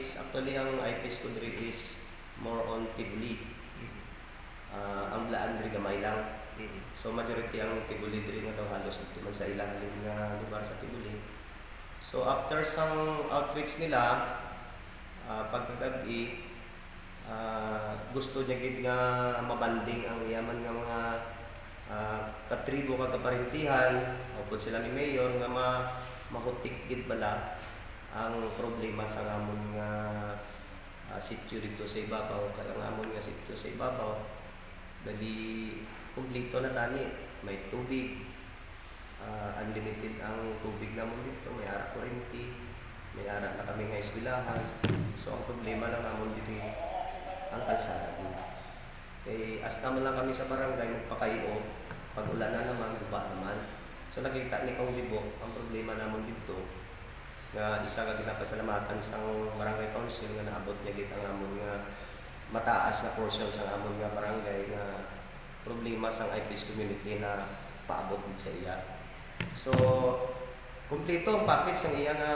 eyepiece, actually ang eyepiece ko diri is more on Tibuli. Ang blaan diri gamay lang. So majority ang Tibuli diri nga daw halos dito man sa ilalim nga lugar sa Tibuli. So after sang outreach nila, pagkagabi, gusto niya gid nga mabanding ang yaman nga mga katribo kagaparintihan o pud sila ni mayor nga mahutik gid bala ang problema sa amon nga sitio dito sa ibabaw. Kaya ang amon nga sitio sa ibabaw dali kumpleto na tani, may tubig, unlimited ang tubig namon dito, may ara kuryente, may ara na kami nga eskwelahan. So ang problema lang namon dito ang kalsada dito. Eh, as naman lang kami sa barangay magpakayo, pag ulan na naman, guba naman. So nakita ni Kong Libo, ang problema namon dito, nga isa ka ginapasalamatan sa barangay council nga naabot niya git ang amon nga mataas na portion sa amon nga barangay nga problema sa eyepiece community na paabot gid sa iya. So kumpleto ang package ng iya nga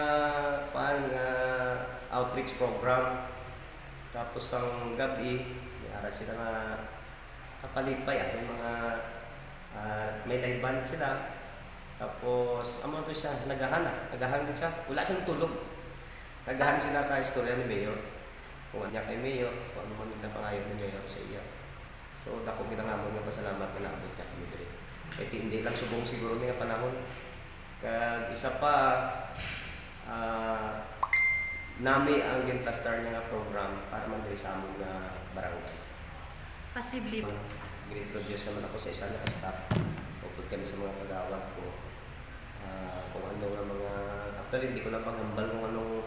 nga outreach program. Tapos ang gabi, ara sila nga kapalipay, may mga may live band sila. Tapos amo to siya nagahan siya, wala siyang tulog. Nagahan sila ka istorya ni Mayor. Kung ano niya kay Mayor, kung ano man nila pangayon ni Mayor sa iya. So dako ginamon nga pasalamat nga naabot niya kami diri. Kaya hindi lang subong siguro nga panahon. Kag isa pa nami ang ginplastar niya nga program para man diri sa amon nga barangay. Possibly. Gin-introduce naman ako sa isa na staff. Upod kami sa mga kagawad ko. Kung ano nga mga, actually hindi ko na panghambal kung anong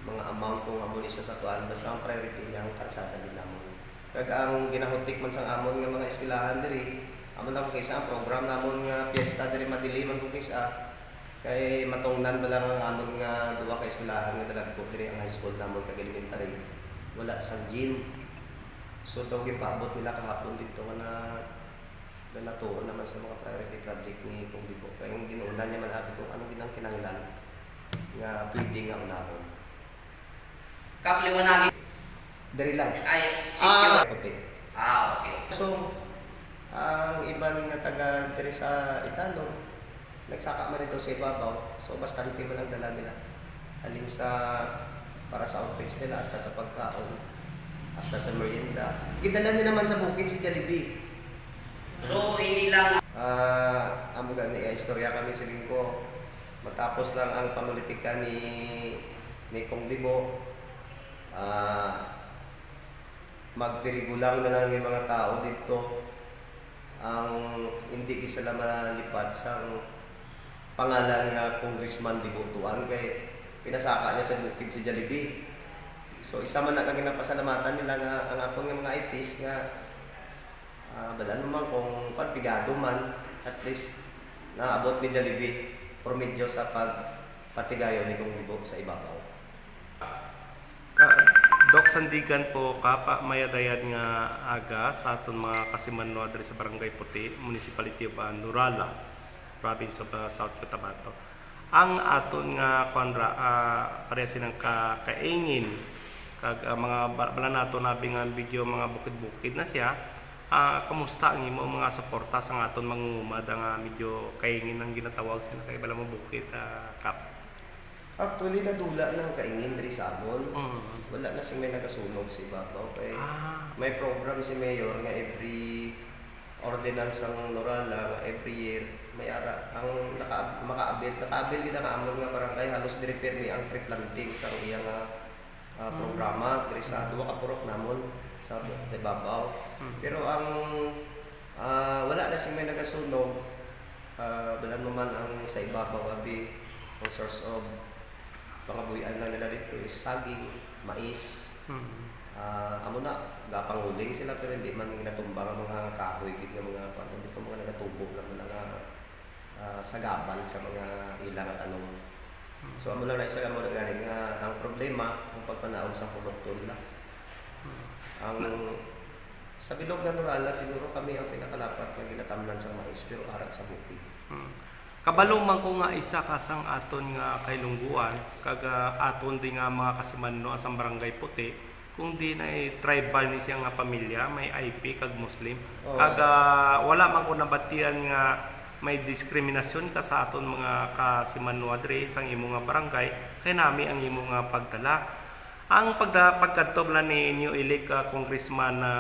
mga amount kung amon isa sa tuan. Basta ang priority niya ang kalsada din namon. Kag ang ginahutik man sa amon nga mga eskwelahan diri, amon lang kaysa ang program namon nga piyesta diri madiliman kung kaysa. Kay matungnan ba lang ang amon nga duwa ka eskwelahan nga dalagpo diri ang high school namon kag elementary. Wala sang gym. So daw gipaabot nila kahapon dito nga na natuon naman sa mga priority project ni Kong Libo. Kaya yung ginuunan niya man abi kung ano ginang kinahanglan nga pwede nga unahon. Kapliwanagin. Dari lang. Ay, sityo. Puti. Okay. So ang ibang nga taga diri sa Italo nagsaka man dito sa ibabaw. So bastante man ang dala nila. Halin sa para sa outreach nila hasta sa pagkaon, hasta sa merienda. Gidala nila naman sa bukid si Jollibee. So, hindi lang Amo gani istorya kami sa lingko. Matapos lang ang panulitika ni Kong Libo, magdirigulang na lang yung mga tao dito ang hindi sila malipad sa pangalan nga Congressman Dibotuan kay pinasaka niya sa bukid si Jollibee. So isa man na kang ginapasalamatan nila nga ang akong nga mga eyepiece nga balan naman kung pagpigado man, at least naabot ni Jollibee por medyo sa pagpatigayo ni Kong Libo sa ibabaw. Dok Sandigan po kapa mayadayan nga aga sa aton mga kasimanwa diri sa Barangay Puti, Municipality of Nurala, Province of South Cotabato. Ang aton nga kuandra pareha silang kaingin kag mga bala nato nabi nga video mga bukid-bukid na siya. Kamusta ang imo mga suporta sa aton mangungumad nga medyo kaingin ang ginatawag sila kay bala mo bukid kap. Actually nadula ng kaingin diri sa amon. Wala na sing may nagasunog sa ibabaw kay may program si Mayor nga every ordinance ng Nurala every year may ara ang nakaabil gid ang amon nga barangay halos diri permi ang tree planting sa iya nga programa diri sa duwa ka purok namon sa ibabaw. Pero ang wala na sing may nagasunog. Balan mo man ang sa ibabaw abi ang source of pangabuhian lang nila dito is saging, mais. Amo na gapanguling sila pero hindi man ginatumba ang mga kahoy gid nga mga pato dito mga nagatubo lang mga sagaban sa mga ilang at anong. So amo lang na isa mo gani nga ang problema ang pagpanaog sa produkto nila. Ang sa bilog na Nurala siguro kami ang pinakalapat na ginatamnan sa mais pero arak sa bukid. Kabalo man ko nga isa kasang aton nga kay Lungguan, kaga aton di nga mga kasimanno asang barangay Puti, kung di na tribal ni siya nga pamilya, may IP kag Muslim. Oo. Kaga wala man ko nabatian nga may diskriminasyon ka sa aton mga kasimanno adre sang imo nga barangay, kay nami ang imo nga pagdala. Ang pagkadto bala ni New Elect Congressman na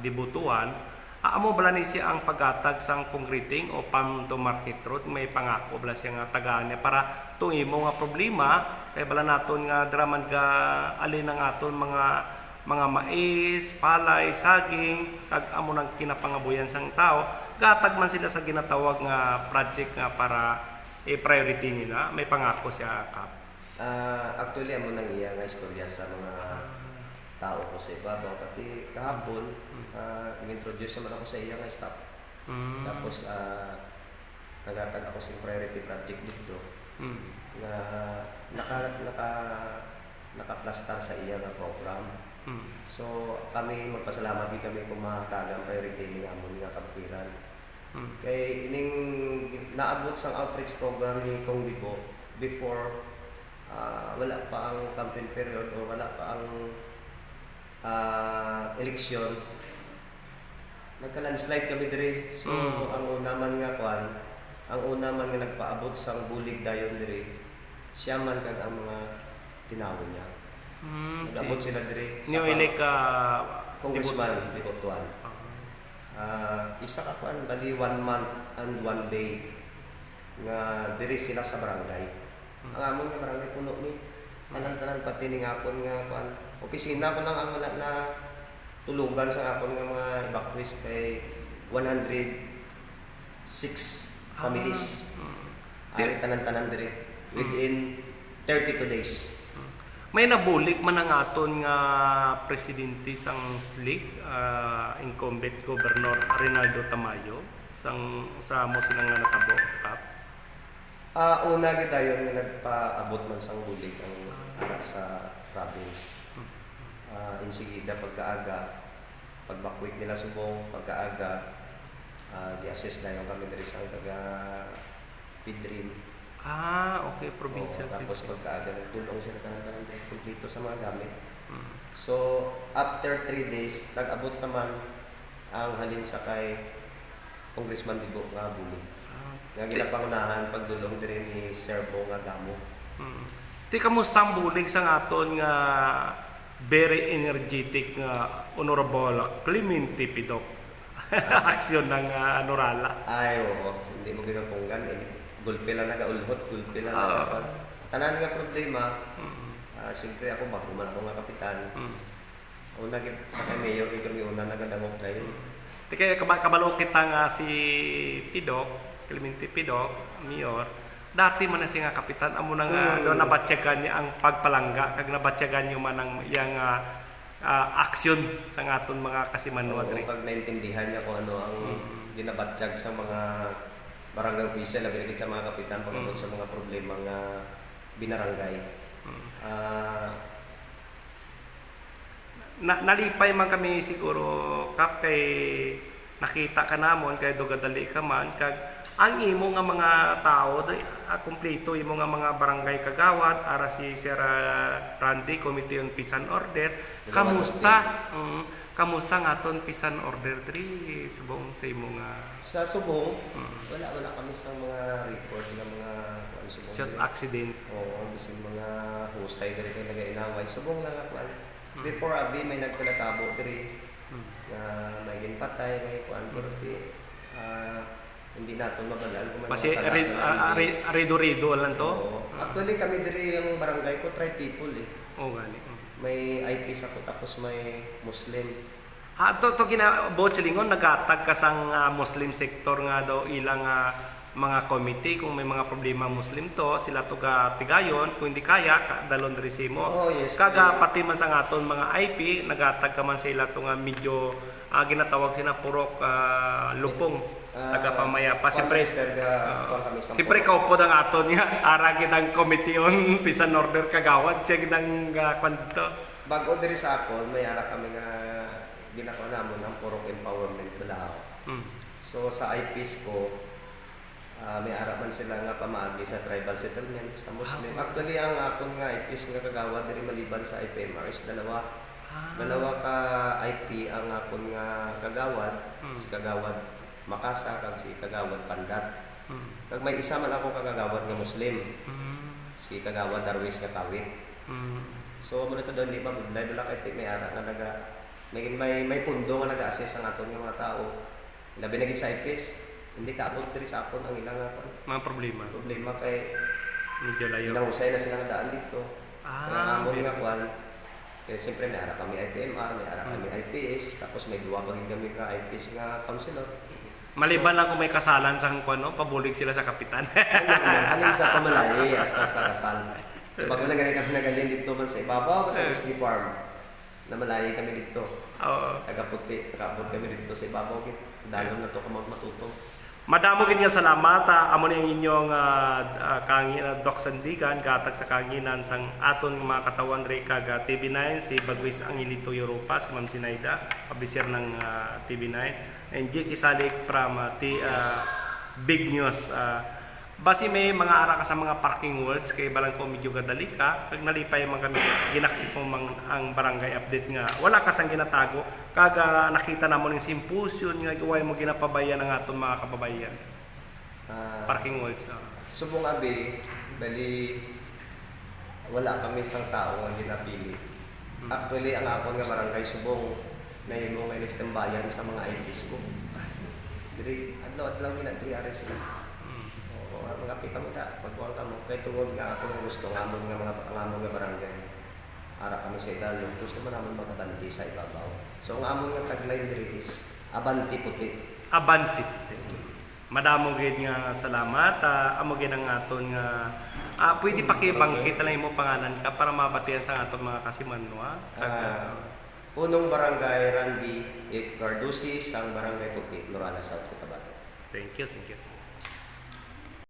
Dibutuan, amo bala ni siya ang paghatag sang concreting o farm to market road, may pangako bala siya nga tagaan niya para tung imo nga problema kay bala naton nga draman ka alin ang aton mga mais, palay, saging kag amo nang kinapangabuyan sang tao, gatag man sila sa ginatawag nga project nga para i-priority nila, may pangako siya kap. Actually, amo nang iya nga istorya sa mga tao ko sa ibabaw. Pati kahapon, in-introduce naman ako sa iya nga staff. Tapos, nagatag ako sa priority project dito na naka-plastar sa iya nga program. So, kami magpasalamat din kami kung mahatagang priority ni amon nga kapiran. Kay ining naabot sang outreach program ni Kong Bibo before wala pa ang campaign period o wala pa ang eleksyon, nagka-landslide kami diri. So ang una man nga nagpaabot sang bulig dayon diri, siya man kag ang mga tinawo niya. Nag-abot sila diri New Elect Congressman Dibutuan. Isa ka kuan bali 1 month and 1 day nga diri sila sa barangay. Ang amon nga barangay puno ni tanan-tanan pati ning akon nga kuan opisina ko lang ang wala na tulugan sa akon nga mga evacuees kay 106 families. Ari tanan-tanan diri within 32 days. May nabulik man ang aton nga presidente sang SLIC, incumbent Governor Rinaldo Tamayo sa mo silang nga natabo kap. Una gid dayon nga nagpaabot man sang bulig ang ara sa province. Insigida pagkaaga, pagbakwik nila subong pagkaaga, di-assess dayon kami diri sa taga Pidrin. Okay, provincial. Tapos pagkaaga nagtulong sila tanan-tanan diri kumpleto sa mga gamit. So after 3 days nag-abot naman ang halin sa kay Congressman Bibo nga bulig. Nga ginapangunahan pagdulong diri ni Serbo nga gamo. Ti kamusta ang bulig sa aton nga very energetic nga Honorable Clemente Pidok? Aksyon ng Nurala. Ay, oo. Hindi mo ginapunggan. Gulpe lang nagaulhot, gulpe lang nagapan. Tanan nga problema, siyempre ako ba, kuman ako nga kapitan. Una sa kay Mayor, kami una nagadamok na yun. Ti kaya kabalo kita nga si Pidok, Clemente Pidok, Mayor, dati man na siya nga kapitan, amo na nga doon nabatyagan niya ang pagpalangga, kag nabatyagan niyo man ang iyang aksyon sa aton mga kasimanwa diri. Pag naintindihan niya kung ano ang ginabatyag sa mga barangay official, lagi sa mga kapitan pagabot sa mga problema nga binarangay. Nalipay man kami siguro kap kay nakita ka namon kay dogadali ka man kag ang imo nga mga tao kumpleto imo nga mga barangay kagawad ara si Sir Randy Committee on Peace and Order. Kamusta nga aton peace and order diri subong sa imo nga Sa Subong, wala kami sa mga report ng mga Subong. shot accident? Oo, bisin mga husay diri kay nagainaway. Subong lang ako. Before abi may nagkanatabo diri. May ginpatay, may kuan pero hindi nato mabalal kung Kasi rido-rido lang to. Actually kami diri yung barangay ko try people eh. Gani. May IPs ako tapos may Muslim. To kinabot sa lingon nagatag ka sang Muslim sector nga daw ilang mga committee kung may mga problema Muslim to sila to ga tigayon kung hindi kaya dalon diri mo. Yes, kaga pati man sa aton mga IP nagatag ka man sila to nga medyo ginatawag sina purok lupong taga pamayapa siyempre kaupo ang aton nga ara gidang committee on peace and order kagawad siya gidang kwanto bago diri sa akon may ara kami nga ginako namon ang purok empowerment Balao. So sa IPs ko may ara man sila nga pamaagi sa tribal settlements sa Muslim. Actually ang akon nga IPs nga kagawad diri maliban sa IPMR is dalawa ka IP ang akon nga kagawad, si kagawad Makasa kag si kagawad Pandat. Kag may isa man ako kagawad nga Muslim, si kagawad Darwis nga Kawit. So muna sa doon lima budlay dala kay may ara nga may pundo nga naga-assess ang aton nga mga tao. Labi na gid sa IPs, hindi ka abot diri sa akon ang ilang Mga problema. kay Medyo layo. Nahusay na sila nga daan dito. Kaya amon okay. nga kwan, kaya siyempre may ara kami IPMR, may ara kami IPS, tapos may duwa pa rin kami ka IPS nga counselor. Maliban lang kung may kasalan sa kuno, pabulig sila sa kapitan. Haling sa pamalay, hasta sa kasal. Pag wala ganyan kami nagalin dito man sa ibabaw, sa SD Farm, na malayo kami dito. Oo. Tagaputi, nakapot kami dito sa ibabaw. Dalo na to kamag matuto. Madamo gid nga salamat amo ni ang inyong Doc Sandigan gatag sa kanginan sang aton nga mga katawan re kag TV9 si Bagwis Angelito Europa si Ma'am Sinaida kabisir ng TV9 and Jake Isalik from Big News. Basi may mga ara ka sa mga parking words kay balang ko medyo gadali ka pag nalipay man kami ginaksip mo ang barangay update nga wala ka sang ginatago kaga nakita namo ning symposium nga giway mo ginapabayan ang aton mga kababayan parking words. Subong abi, bali wala kami isang tao nga ginapili. Actually ang akon nga barangay Subong nahimo nga inistambayan sa mga IPs ko. Diri adlaw-adlaw ginadri ari sila. Mga pita mo ta, pagkuhan ka mo, kaya tungod nga ako ng gusto nga amon nga nga barangay. Ara kami sa idalo, gusto mo naman magabandi sa ibabaw. So ang amon nga tagline diri is, Abanti Puti. Abanti Puti. Madamo gid nga salamat. Amo gid ang aton nga pwede pakibangkit lang mo pangalan ka para mabatian sa aton mga kasimanwa. Punong Barangay Randy Cardusi, sang Barangay Puti, Norala, South Cotabato. Thank you.